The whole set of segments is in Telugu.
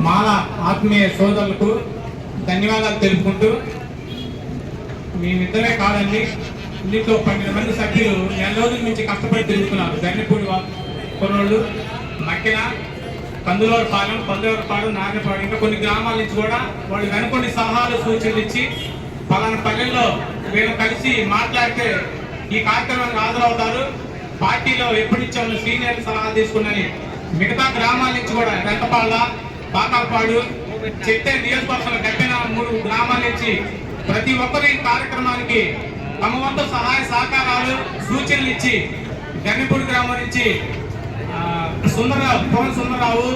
మాల ఆత్మీయ సోదరులకు ధన్యవాదాలు తెలుపుకుంటూ, మేమిద్దరే కాదండి, ఇందులో 12 మంది సభ్యులు నెల రోజుల నుంచి కష్టపడి తిరుగుతున్నారు. గన్నెపూడి కొనోళ్ళు, మక్కిన, కందులూరుపాలెం, నాగపాడు, ఇంకా కొన్ని గ్రామాల నుంచి కూడా వాళ్ళు వెనుకొని సలహాలు సూచనలు ఇచ్చి పలానా పల్లెల్లో వీళ్ళు కలిసి మాట్లాడితే ఈ కార్యక్రమానికి హాజరవుతారు, పార్టీలో ఎప్పటి నుంచో సీనియర్ సలహాలు తీసుకున్నని మిగతా గ్రామాల నుంచి కూడా వెంటపాళ్ళ, పాకాలపాడు, చెట్టే నియోజకవర్గంలో గట్టిన 3 గ్రామాల నుంచి ప్రతి ఒక్కరి కార్యక్రమానికి తమ వంతు సహాయ సహకారాలు సూచనలు ఇచ్చి గన్నెపూడి గ్రామం నుంచి సుందరరావు,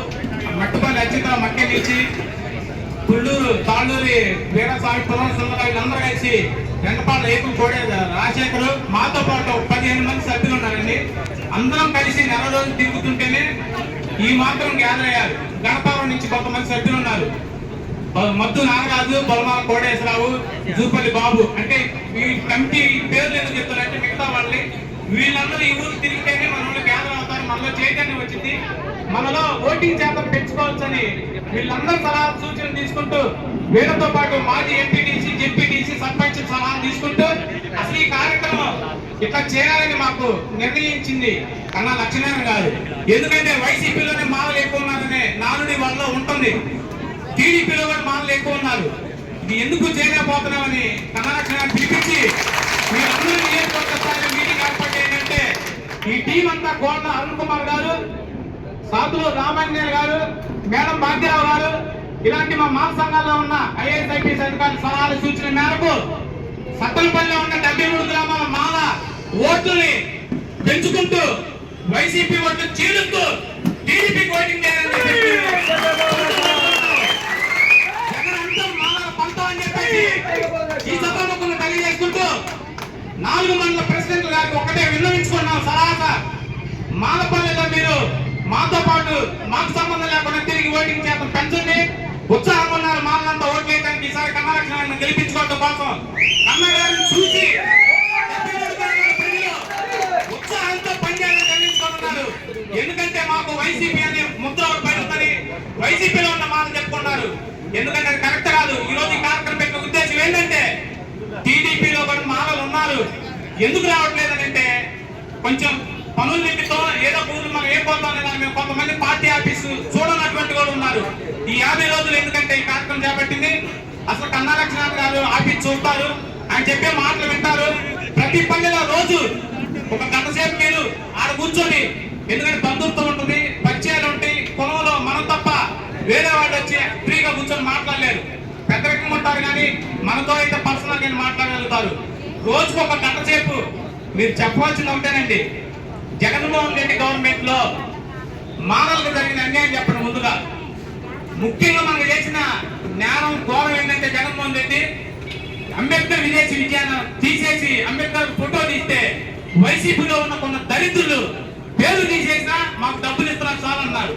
మట్టుపల్లి అచ్యుత మక్కే నుంచి పుల్లూరు, తాళ్ళూరి వీరస్వామి, సుందరరావు వీళ్ళందరూ కలిసి వెంటపాళ్ళ ఏకులు కోడే రాజశేఖరు, మాతో పాటు 15 మంది సభ్యులు ఉన్నారండి. అందరం కలిసి నెల రోజులు తిరుగుతుంటేనే ఈ మాత్రం గ్యాదర్ అయ్యారు. గణపవరం నుంచి కొంతమంది సభ్యులు ఉన్నారు. మద్దు నాగరాజు, బొలమాల కోడేశ్వరరావు, జూపల్లి బాబు. అంటే ఈ కమిటీ పేర్లు ఎందుకు చెప్తారంటే మిగతా వాళ్ళని వీళ్ళందరూ ఈ ఊరు తిరిగితేనే మన వాళ్ళు గ్యాదర్ అవుతారు, మనలో చైతన్యం వచ్చింది, మనలో ఓటింగ్ శాతం పెంచుకోవచ్చని వీళ్ళందరూ సలహా సూచనలు తీసుకుంటూ వీళ్ళతో పాటు మాజీ ఎంపీటీసీ, జెడ్పీటీసీ, సర్పంచ్ సలహా తీసుకుంటూ అసలు ఈ కార్యక్రమం ఇట్లా చేయాలని మాకు నిర్ణయించింది కన్నా లక్ష్మీనారాయణ గారు. ఎందుకంటే వైసీపీలోనే మాలలు ఎక్కువ ఉన్నారనే నానుడి వాళ్ళలో ఉంటుంది, టీడీపీలో కూడా మాలలు ఎక్కువ ఉన్నారు. ఇది ఎందుకు చేయలేకపోతున్నామని కన్నా లక్ష్మీనారాయణ పిలిపించి మీరందరూ నియోజకవర్గ స్థాయిలో మీటింగ్ ఏర్పాటు ఏంటంటే ఈ టీం అంతా కోళ్ళ అరుణ్ కుమార్ గారు, సాతులు రామాంజనేయులు గారు, మేడం భాగ్యరావు గారు, ఇలాంటి మా మాల సంఘాల్లో ఉన్న ఐఏఎస్ ఐపీఎస్ అధికారుల సలహాల సూచన మేరకు సత్తలపల్లిలో ఉన్న 73 గ్రామాల మాల ఓట్లని పెంచుకుంటూ వైసీపీ ఓట్లు చీలుస్తూ టీడీపీ ఓటింగ్ ఈ సభను తెలియజేసుకుంటూ 4 మండల ప్రెసిడెంట్ గారికి ఒకటే విన్నవించుకున్నాం. సలహా మాలపల్లెలో మీరు మాతో పాటు మాకు సంబంధం లేకుండా తిరిగి ఓటింగ్ శాతం పెంచండి. ఉత్సాహంగా ఉన్నారు మాలంతా ఓట్లు వేయడానికి. ఈసారి కన్నా లక్ష్మీనారాయణ గెలిపించుకోవడం కోసం కన్నా గారిని చూసి ఉత్సాహంతో పనిచేయాలని గెలిపించుకుంటున్నారు. ఎందుకంటే మాకు వైసీపీ అనే ముద్ర పడుతుంది, వైసీపీలో ఉన్న మాట చెప్పుకున్నారు. ఎందుకంటే అది కరెక్ట్ కాదు. ఈ రోజు ఈ కార్యక్రమం పెట్టిన ఉద్దేశం ఏంటంటే టీడీపీలో కూడా మాలలు ఉన్నారు, ఎందుకు రావట్లేదంటే కొంచెం పనుల నిమిత్తం ఏదో ఊరు మనం ఏ పోతామని మేము కొంతమంది పార్టీ ఆఫీసు చూడనటువంటి కూడా ఉన్నారు. ఈ 50 రోజులు ఎందుకంటే ఈ కార్యక్రమం చేపట్టింది అసలు కన్నా లక్ష్మీనారాయణ గారు ఆఫీస్ చూస్తారు, ఆయన చెప్పే మాటలు వింటారు. ప్రతి పల్లెలో రోజు ఒక గంట సేపు మీరు ఆడ కూర్చొని, ఎందుకంటే బంధుత్వం ఉంటుంది, పరిచయాలు ఉంటాయి, పొలంలో మనం తప్ప వేరే వాళ్ళు వచ్చి ఫ్రీగా కూర్చొని మాట్లాడలేరు. పెద్దరికం ఉంటారు కానీ మనతో అయితే పర్సనల్ గా మాట్లాడగలుగుతారు. రోజుకు ఒక గంట సేపు మీరు చెప్పవలసింది ఒకటేనండి, జగన్మోహన్ రెడ్డి గవర్నమెంట్ లో మానవులకు జరిగిన అన్యాయం చెప్పండి. ముందుగా ముఖ్యంగా మనకు చేసిన జ్ఞానం ఘోరం ఏంటంటే జగన్మోహన్ రెడ్డి అంబేద్కర్ విదేశీ విద్యాన్ని తీసేసి అంబేద్కర్ ఫోటో తీస్తే వైసీపీలో ఉన్న కొన్ని దళితులు పేరు తీసేసినా మాకు డబ్బులు ఇస్తున్నారు చాలన్నారు.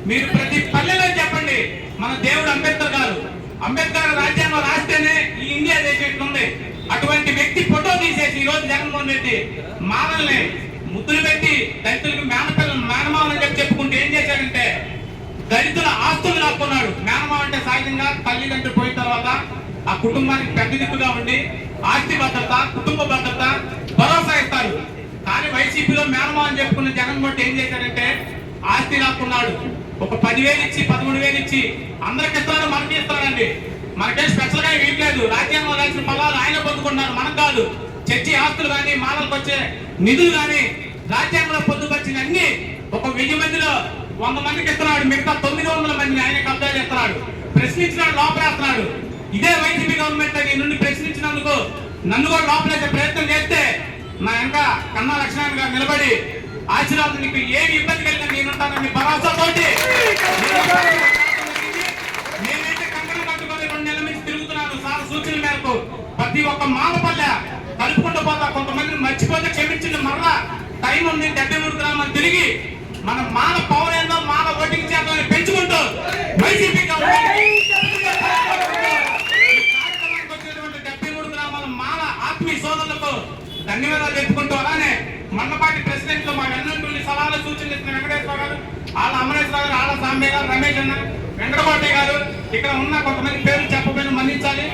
మీరు ప్రతి పల్లెలో చెప్పండి, మన దేవుడు అంబేద్కర్ గారు, అంబేద్కర్ రాజ్యాంగం రాస్తేనే ఈ ఇండియా దేశం ఉంది. అటువంటి వ్యక్తి ఫోటో తీసేసి ఈ రోజు జగన్మోహన్ రెడ్డి మానల్ని ముద్దులు పెట్టి దళితులకు మేనమావని చెప్పుకుంటూ ఏం చేశాడంటే దళితుల ఆస్తులు లాక్కున్నాడు. మేనమావ అంటే సహజంగా తల్లిదండ్రులు పోయిన తర్వాత ఆ కుటుంబానికి పెద్ద దిక్కుగా ఉండి ఆస్తి భద్రత, కుటుంబ భద్రత, భరోసా ఇస్తారు. కానీ వైసీపీలో మేనమావ అని చెప్పుకున్న జగన్మోహన్ ఏం చేశాడంటే ఆస్తి లాక్కున్నాడు. ఒక 10,000 ఇచ్చి 13,000 ఇచ్చి అందరికి ఇస్తున్నాడు, మనకి ఇస్తాడండి. మనకేం స్పెషల్ గా ఇవ్వలేదు. రాజ్యాంగం రాసిన ఫలాలు ఆయన పొందుకుంటున్నారు, మనకు కాదు. చర్చి ఆస్తులు కానీ మాలలకు వచ్చే నిధులు కానీ రాజ్యాంగంలో పొందుపరిచిన అన్ని ఒక 1000 మందిలో 100 మందికి ఇస్తున్నాడు, మిగతా 900 మందిని ఆయన కబ్జా చేస్తున్నాడు. ప్రశ్నించినాడు, లోపలేస్తున్నాడు. ఇదే వైసీపీ గవర్నమెంట్ నీ నుండి ప్రశ్నించినందుకు నన్ను కూడా లోపలేసే ప్రయత్నం చేస్తే నా వెనక కన్నా లక్ష్మీనారాయణ గారు నిలబడి ఆశీర్వాదం, నీకు ఏమి ఇబ్బంది కలిగినా నేనుంటానని భరోసాతోటి నేనైతే కంకణం కట్టుకొని 2 నెలల నుంచి తిరుగుతున్నాను. సార్ సూచనల మేరకు ప్రతి ఒక్క మాలపల్లె కలుపుకుంటూ పోతా. కొంతమందిని మర్చిపోతే క్షమించింది, మరలా టైం ఉంది. 73 గ్రామాలు తిరిగి మన మాల పవర్ ఏందో, మాల ఓటింగ్ శాతం పెంచుకుంటూ వైసీపీ కార్యక్రమానికి వచ్చేటువంటి 73 గ్రామాల మాల ఆత్మీయ సోదరులకు ధన్యవాదాలు చెప్పుకుంటూ, అలానే మండపాటి ప్రెసిడెంట్ లో మా వెన్నటువంటి సలహాలు సూచనలు ఇస్తున్న వెంకటేశ్వర గారు, వాళ్ళ అమరేశ్వర గారు, వాళ్ళ సాంబే గారు, రమేష్ అన్న, వెంకటకోటయ్య గారు, ఇక్కడ ఉన్న కొంతమంది పేర్లు చెప్పబోయిన మన్నించాలి.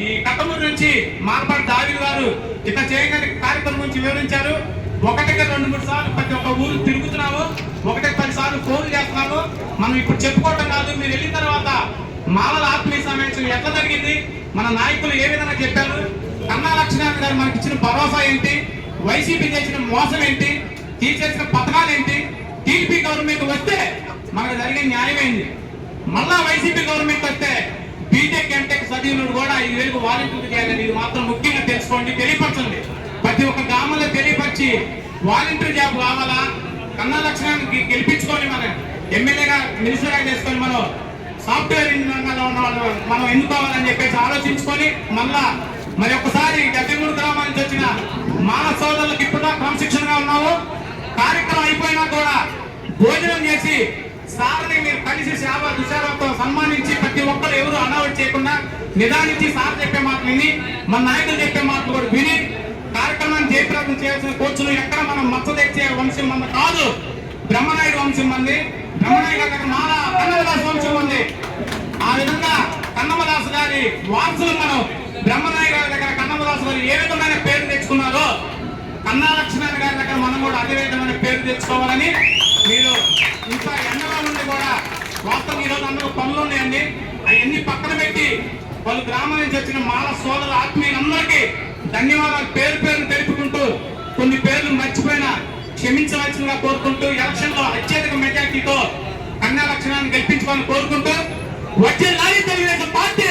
ఈ కట్టమూరు నుంచి మాల్పాటి దావీదు గారు ఇట్లా చేయగలిగే కార్యక్రమం గురించి వివరించారు. ఒకటికి 2-3 సార్లు ప్రతి ఒక్క ఊరు తిరుగుతున్నాము, 1-10 సార్లు ఫోన్లు చేస్తున్నాము. మనం ఇప్పుడు చెప్పుకోవటం కాదు, మీరు వెళ్ళిన తర్వాత మాలల ఆత్మీయ సమావేశం ఎట్లా జరిగింది, మన నాయకులు ఏ విధంగా చెప్పారు, కన్నా లక్ష్మీనారాయణ గారు మనకి ఇచ్చిన భరోసా ఏంటి, వైసీపీ చేసిన మోసం ఏంటి, తీసేసిన పథకాలు ఏంటి, టీడీపీ గవర్నమెంట్ వస్తే మనకు జరిగే న్యాయం ఏంటి, మళ్ళా వైసీపీ గవర్నమెంట్ వస్తే బీటెక్ ఎంటెక్ చదివినుడు కూడా 5,000 వాలంటీర్లు చేయాలని ఇది మాత్రం ముఖ్యంగా తెలుసుకోండి, తెలియపరచండి. ప్రతి ఒక్క గ్రామంలో తెలియపరిచి వాలంటీర్ జాబ్ కావాలా, కన్నా లక్ష్యాన్ని గెలిపించుకొని మనం ఎమ్మెల్యేగా మినిస్టర్గా చేసుకొని మనం సాఫ్ట్వేర్ రంగంలో ఉన్న వాళ్ళు మనం ఎన్నుకోవాలని చెప్పేసి ఆలోచించుకొని మళ్ళా మరి ఒక్కసారి 73 గ్రామాల నుంచి వచ్చిన మాన సోదరులకు ఇప్పుడు క్రమశిక్షణగా ఉన్నాము. కార్యక్రమం అయిపోయినా కూడా భోజనం చేసి సార్ని మీరు కలిసి సేవ దుశాలతో సన్మానించి ప్రతి ఒక్కరు ఎవరు అనౌట్ చేయకుండా నిదానించి సార్ చెప్పే మాటలు విని మన నాయకులు చెప్పే మాటలు కూడా విని కార్యక్రమాన్ని జయప్రదం చేయాల్సిన కోర్చులు ఎక్కడ మనం మచ్చ తెచ్చే వంశం మంది కాదు, బ్రహ్మనాయుడు వంశం మంది. బ్రహ్మనాయుడు గారి దగ్గర మాల కన్నమదాసు వంశం ఉంది. ఆ విధంగా కన్నమదాసు గారి వారసులు మనం బ్రహ్మనాయుడు గారి దగ్గర కన్నమదాసు గారు ఏ విధమైన పేరు తెచ్చుకున్నారో కన్నా లక్ష్మీనారాయణ గారి దగ్గర మనం కూడా అదే విధమైన పేరు తెచ్చుకోవాలని మీరు ఇంకా ఎండలో నుండి కూడా వాస్తవం ఈరోజు అందరూ పనులు ఉన్నాయండి, అవన్నీ పక్కన పెట్టి పలు గ్రామాల నుంచి వచ్చిన మాల సోదరుల ఆత్మీయులందరికీ ధన్యవాదాలు పేరు పేరును తెలుపుకుంటూ కొన్ని పేర్లు మర్చిపోయినా క్షమించవలసిందిగా కోరుకుంటూ ఎలక్షన్ లో అత్యధిక మెజార్టీతో కన్నా లక్ష్మణాన్ని గెలిపించుకోవాలని కోరుకుంటూ వచ్చే తెలుగుదేశం పార్టీ